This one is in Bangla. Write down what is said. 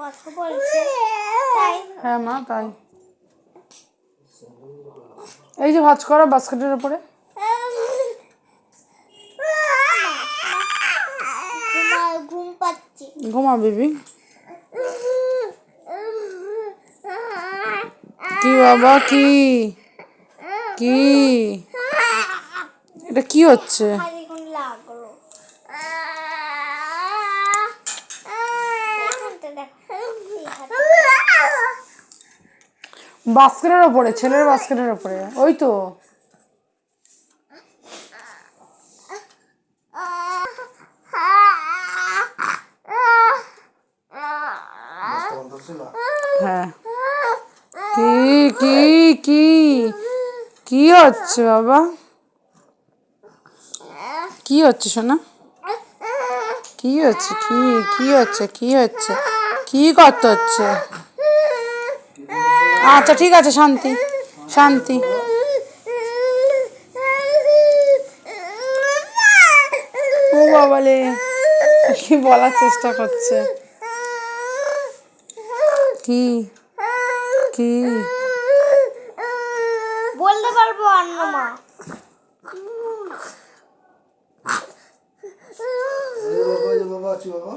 কথা বলছে তাই। হ্যাঁ মা তাই। এই যে ভাঁজ করা বাস্কেটের উপরে। ঘুম পাচ্ছে। ঘুমা বেবি। কি বাবা কি কি এটা কি হচ্ছে? লাগলো বাস্কেটের ওপরে, ছেলের বাস্কেটের ওপরে। ওই তো হ্যাঁ। কি কি কি কি হচ্ছে বাবা? কি হচ্ছে সোনা? কি হচ্ছে? কি কি হচ্ছে? কি হচ্ছে? কি করতে হচ্ছে? আচ্ছা ঠিক আছে, শান্তি শান্তি। ও বাবালে কি বলার চেষ্টা করছে? কি কি বলতে পারবো অন্য মা। বাবা আছি বাবা।